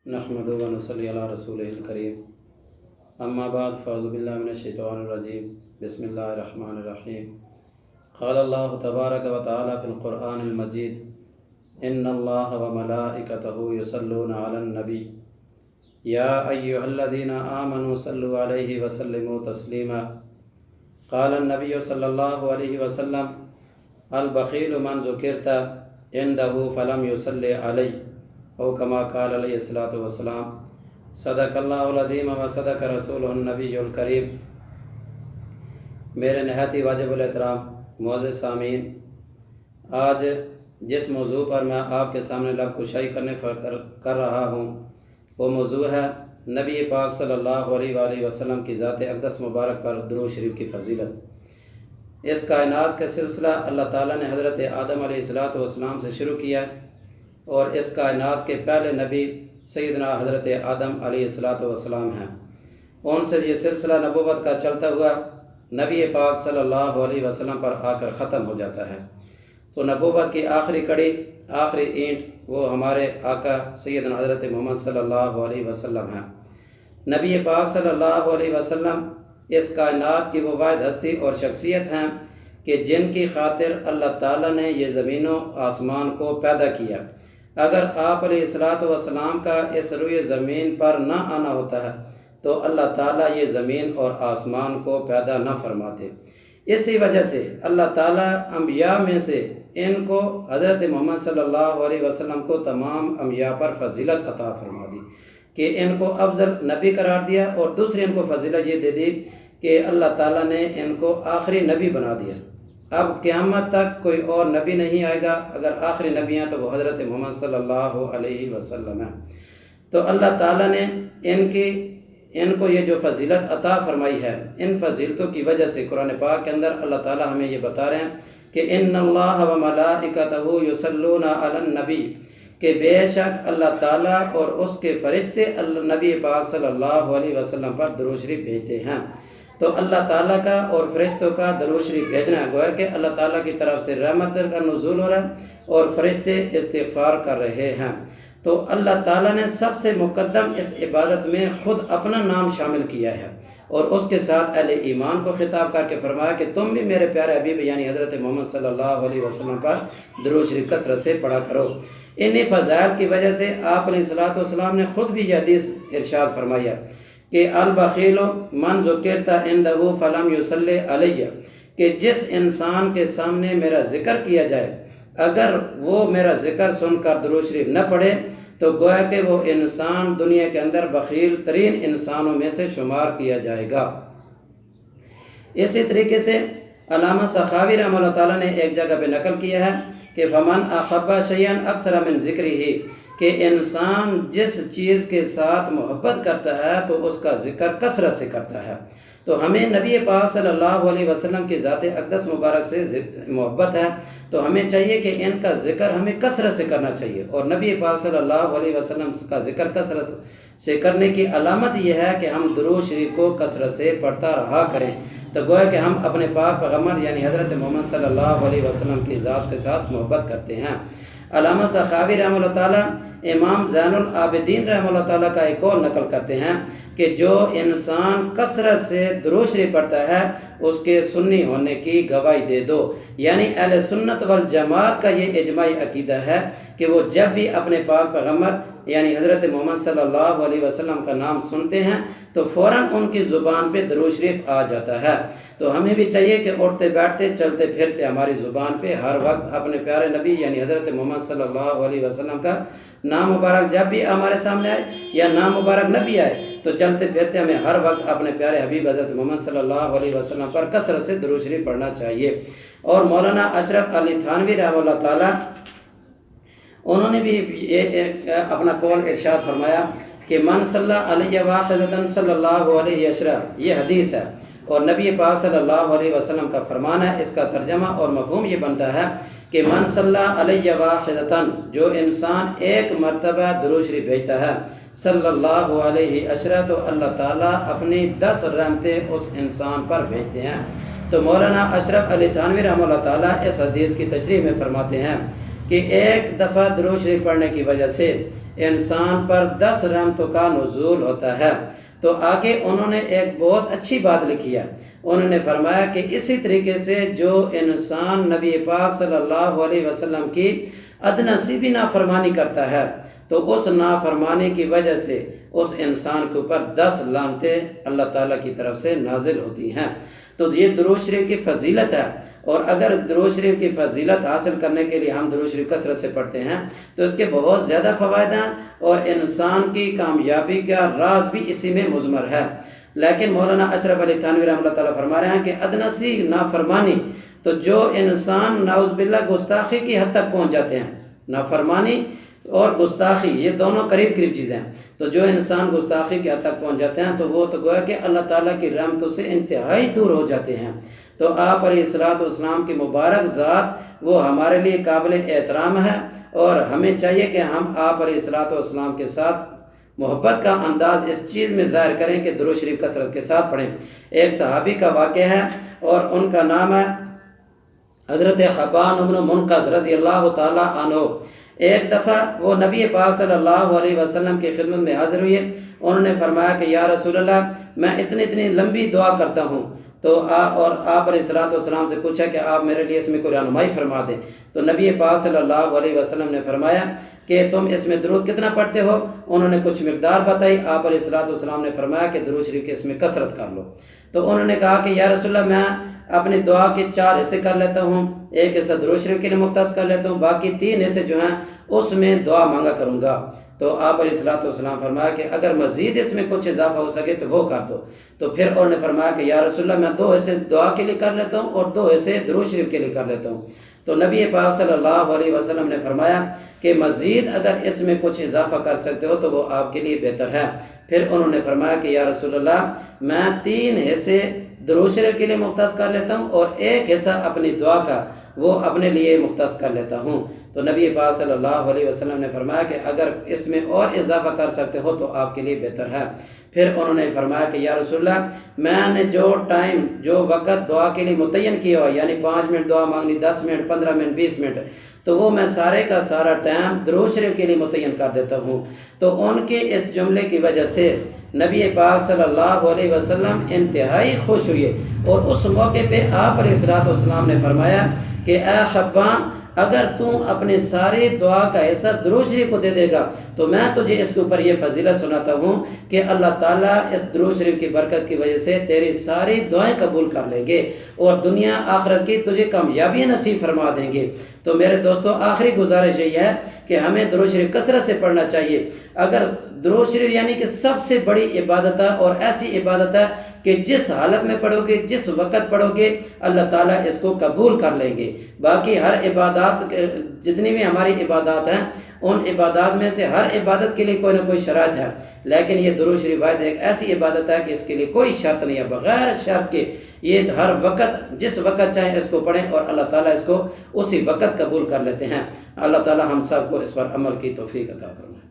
نحمدہ و نصلی علی رسولہ الکریم اما بعد فاعوذ باللہ من الشیطان الرجیم بسم اللہ الرحمن الرحیم قال اللہ تبارک و تعالی فی القرآن المجید ان اللہ و ملائکتہ یصلون علی النبی یا ایہا الذین آمنوا صلوا علیہ وسلموا تسلیما قال النبی صلی اللہ علیہ وسلم البخیل من ذکرت عندہ فلم یصلی علیہ او کما قال علیہ الصلوۃ والسلام صدق اللہ العظیم و صدق رسولہ النبی الکریم۔ میرے نہایت واجب الاحترام معزز سامعین، آج جس موضوع پر میں آپ کے سامنے لب کشائی کر رہا ہوں وہ موضوع ہے نبی پاک صلی اللہ علیہ وآلہ وسلم کی ذات اقدس مبارک پر درود شریف کی فضیلت۔ اس کائنات کا سلسلہ اللہ تعالیٰ نے حضرت آدم علیہ الصلوۃ والسلام سے شروع کیا اور اس کائنات کے پہلے نبی سیدنا حضرت آدم علیہ الصلوۃ والسلام ہیں۔ ان سے یہ سلسلہ نبوت کا چلتا ہوا نبی پاک صلی اللہ علیہ وسلم پر آ کر ختم ہو جاتا ہے۔ تو نبوت کی آخری کڑی، آخری اینٹ وہ ہمارے آقا سیدنا حضرت محمد صلی اللہ علیہ وسلم ہیں۔ نبی پاک صلی اللہ علیہ وسلم اس کائنات کی وہ واحد ہستی اور شخصیت ہیں کہ جن کی خاطر اللہ تعالیٰ نے یہ زمین و آسمان کو پیدا کیا۔ اگر آپ علیہ الصلوۃ والسلام کا اس روئے زمین پر نہ آنا ہوتا ہے تو اللہ تعالیٰ یہ زمین اور آسمان کو پیدا نہ فرماتے۔ اسی وجہ سے اللہ تعالیٰ انبیاء میں سے ان کو حضرت محمد صلی اللہ علیہ وسلم کو تمام انبیاء پر فضیلت عطا فرما دی کہ ان کو افضل نبی قرار دیا، اور دوسری ان کو فضیلت یہ دے دی کہ اللہ تعالیٰ نے ان کو آخری نبی بنا دیا۔ اب قیامت تک کوئی اور نبی نہیں آئے گا، اگر آخری نبی ہیں تو وہ حضرت محمد صلی اللہ علیہ وسلم ہیں۔ تو اللہ تعالیٰ نے ان کو یہ جو فضیلت عطا فرمائی ہے، ان فضیلتوں کی وجہ سے قرآن پاک کے اندر اللہ تعالیٰ ہمیں یہ بتا رہے ہیں کہ ان اللہ و ملائکتہ یصلون علی النبی، کہ بے شک اللہ تعالیٰ اور اس کے فرشتے نبی پاک صلی اللہ علیہ وسلم پر درود شریف بھیجتے ہیں۔ تو اللہ تعالیٰ کا اور فرشتوں کا درود شریف بھیجنا ہے، گویا کہ اللہ تعالیٰ کی طرف سے رحمت کا نزول ہو رہا ہے اور فرشتے استغفار کر رہے ہیں۔ تو اللہ تعالیٰ نے سب سے مقدم اس عبادت میں خود اپنا نام شامل کیا ہے اور اس کے ساتھ اہل ایمان کو خطاب کر کے فرمایا کہ تم بھی میرے پیارے حبیب یعنی حضرت محمد صلی اللہ علیہ وسلم پر درود شریف کثرت سے پڑھا کرو۔ انہی فضائل کی وجہ سے آپ علیہ الصلوۃ والسلام نے خود بھی یہ حدیث ارشاد فرمایا کہ البخیل من ذکرت عندہ فلم یصلی علیہ، کہ جس انسان کے سامنے میرا ذکر کیا جائے اگر وہ میرا ذکر سن کر درود شریف نہ پڑھے تو گویا کہ وہ انسان دنیا کے اندر بخیل ترین انسانوں میں سے شمار کیا جائے گا۔ اسی طریقے سے علامہ سخاوی رحمہ اللہ تعالیٰ نے ایک جگہ پہ نقل کیا ہے کہ فمن احب شیئا اکثر من ذکرہ، کہ انسان جس چیز کے ساتھ محبت کرتا ہے تو اس کا ذکر کثرت سے کرتا ہے۔ تو ہمیں نبی پاک صلی اللہ علیہ وسلم کی ذات اقدس مبارک سے محبت ہے، تو ہمیں چاہیے کہ ان کا ذکر ہمیں کثرت سے کرنا چاہیے، اور نبی پاک صلی اللہ علیہ وسلم کا ذکر کثرت سے کرنے کی علامت یہ ہے کہ ہم درود شریف کو کثرت سے پڑھتا رہا کریں۔ تو گویا کہ ہم اپنے پاک پیغمبر یعنی حضرت محمد صلی اللہ علیہ وسلم کی ذات کے ساتھ محبت کرتے ہیں۔ علامہ سخاوی رحمہ اللہ تعالیٰ امام زین العابدین رحمہ اللہ تعالیٰ کا ایک اور نقل کرتے ہیں کہ جو انسان کثرت سے درود شریف پڑھتا ہے اس کے سنی ہونے کی گواہی دے دو، یعنی اہل سنت والجماعت کا یہ اجماعی عقیدہ ہے کہ وہ جب بھی اپنے پاک پیغمبر یعنی حضرت محمد صلی اللہ علیہ وسلم کا نام سنتے ہیں تو فوراً ان کی زبان پہ درود شریف آ جاتا ہے۔ تو ہمیں بھی چاہیے کہ اٹھتے بیٹھتے چلتے پھرتے ہماری زبان پہ ہر وقت اپنے پیارے نبی یعنی حضرت محمد صلی اللہ علیہ وسلم کا نام مبارک جب بھی ہمارے سامنے آئے یا نام مبارک نبی آئے تو چلتے پھرتے ہمیں ہر وقت اپنے پیارے حبیب حضرت محمد صلی اللہ علیہ وسلم پر کثرت سے درود شریف پڑھنا چاہیے۔ اور مولانا اشرف علی تھانوی رحمہ اللہ تعالیٰ انہوں نے بھی یہ اپنا قول ارشاد فرمایا کہ من صلی علیہ واحدۃ صلی اللہ علیہ اشرف، یہ حدیث ہے اور نبی پاک صلی اللہ علیہ وسلم کا فرمان ہے۔ اس کا ترجمہ اور مفہوم یہ بنتا ہے کہ من صلی علیہ واحدۃ، جو انسان ایک مرتبہ درود شریف بھیجتا ہے صلی اللہ علیہ اشرف، تو اللہ تعالیٰ اپنی 10 رحمتیں اس انسان پر بھیجتے ہیں۔ تو مولانا اشرف علی تھانوی رحمہ اللہ تعالیٰ اس حدیث کی تشریح میں فرماتے ہیں کہ ایک دفعہ درود شریف پڑھنے کی وجہ سے انسان پر 10 رحمتوں کا نزول ہوتا ہے۔ تو آگے انہوں نے ایک بہت اچھی بات لکھی ہے، انہوں نے فرمایا کہ اسی طریقے سے جو انسان نبی پاک صلی اللہ علیہ وسلم کی ادنا سی بھی نافرمانی کرتا ہے تو اس نافرمانی کی وجہ سے اس انسان کے اوپر 10 لعنتیں اللہ تعالیٰ کی طرف سے نازل ہوتی ہیں۔ تو یہ درود شریف کی فضیلت ہے، اور اگر درود شریف کی فضیلت حاصل کرنے کے لیے ہم درود شریف کثرت سے پڑھتے ہیں تو اس کے بہت زیادہ فوائد ہیں، اور انسان کی کامیابی کا راز بھی اسی میں مضمر ہے۔ لیکن مولانا اشرف علی تھانوی رحمۃ اللہ تعالیٰ فرما رہے ہیں کہ ادنا سی نافرمانی، تو جو انسان نعوذ باللہ گستاخی کی حد تک پہنچ جاتے ہیں، نافرمانی اور گستاخی یہ دونوں قریب قریب چیزیں ہیں، تو جو انسان گستاخی کی حد تک پہنچ جاتے ہیں تو وہ تو گویا کہ اللہ تعالیٰ کی رحمتوں سے انتہائی دور ہو جاتے ہیں۔ تو آپ علیہ الصلوۃ والسلام کی مبارک ذات وہ ہمارے لیے قابل احترام ہے، اور ہمیں چاہیے کہ ہم آپ علیہ الصلوۃ والسلام کے ساتھ محبت کا انداز اس چیز میں ظاہر کریں کہ درود شریف کثرت کے ساتھ پڑھیں۔ ایک صحابی کا واقعہ ہے اور ان کا نام ہے حضرت خبان بن منقذ رضی اللہ تعالیٰ عنہ۔ ایک دفعہ وہ نبی پاک صلی اللہ علیہ وسلم کی خدمت میں حاضر ہوئے، انہوں نے فرمایا کہ یا رسول اللہ میں اتنی لمبی دعا کرتا ہوں، تو اور آپ علیہ الصلوۃ والسلام سے پوچھا کہ آپ میرے لیے اس میں کوئی رہنمائی فرما دیں، تو نبی پاک صلی اللہ علیہ وسلم نے فرمایا کہ تم اس میں درود کتنا پڑھتے ہو؟ انہوں نے کچھ مقدار بتائی، آپ علیہ الصلوۃ والسلام نے فرمایا کہ درود شریف کے اس میں کثرت کر لو۔ تو انہوں نے کہا کہ یا رسول اللہ میں اپنی دعا کے 4 حصے کر لیتا ہوں، ایک حصہ درود شریف کے لیے مختص کر لیتا ہوں، باقی 3 حصے جو ہیں اس میں دعا مانگا کروں گا۔ تو آپ علیہ الصلوۃ والسلام فرمایا کہ اگر مزید اس میں کچھ اضافہ ہو سکے تو وہ کر دو۔ تو پھر انہوں نے فرمایا کہ یا رسول اللہ میں 2 حصے دعا کے لیے کر لیتا ہوں اور 2 حصے درود شریف کے لیے کر لیتا ہوں۔ تو نبی پاک صلی اللہ علیہ وسلم نے فرمایا کہ مزید اگر اس میں کچھ اضافہ کر سکتے ہو تو وہ آپ کے لیے بہتر ہے۔ پھر انہوں نے فرمایا کہ یا رسول اللہ میں 3 حصے درود شریف کے لیے مختص کر لیتا ہوں اور 1 حصہ اپنی دعا کا وہ اپنے لیے مختص کر لیتا ہوں۔ تو نبی پاک صلی اللہ علیہ وسلم نے فرمایا کہ اگر اس میں اور اضافہ کر سکتے ہو تو آپ کے لیے بہتر ہے۔ پھر انہوں نے فرمایا کہ یا رسول اللہ میں نے جو وقت دعا کے لیے متعین کیا ہوا، یعنی 5 منٹ دعا مانگنی، 10 منٹ، 15 منٹ، 20 منٹ، تو وہ میں سارے کا سارا ٹائم درود شریف کے لیے متعین کر دیتا ہوں۔ تو ان کے اس جملے کی وجہ سے نبی پاک صلی اللہ علیہ وسلم انتہائی خوش ہوئے، اور اس موقع پہ آپ علیہ الصلوۃ والسلام نے فرمایا کہ اے خبان اگر تم اپنے ساری دعا کا حصہ درود شریف کو دے دے گا تو میں تجھے اس کے اوپر یہ فضیلت سناتا ہوں کہ اللہ تعالیٰ اس درود شریف کی برکت کی وجہ سے تیری ساری دعائیں قبول کر لیں گے اور دنیا آخرت کی تجھے کامیابی نصیب فرما دیں گے۔ تو میرے دوستو آخری گزارش یہی ہے کہ ہمیں درود شریف کثرت سے پڑھنا چاہیے۔ اگر درود شریف یعنی کہ سب سے بڑی عبادت ہے، اور ایسی عبادت ہے کہ جس حالت میں پڑھو گے، جس وقت پڑھو گے، اللہ تعالیٰ اس کو قبول کر لیں گے۔ باقی ہر عبادات جتنی بھی ہماری عبادات ہیں ان عبادات میں سے ہر عبادت کے لیے کوئی نہ کوئی شرائط ہے، لیکن یہ درود شریف واحد ایک ایسی عبادت ہے کہ اس کے لیے کوئی شرط نہیں ہے، بغیر شرط کے یہ ہر وقت جس وقت چاہیں اس کو پڑھیں اور اللہ تعالیٰ اس کو اسی وقت قبول کر لیتے ہیں۔ اللہ تعالیٰ ہم سب کو اس پر عمل کی توفیق عطا فرمائے۔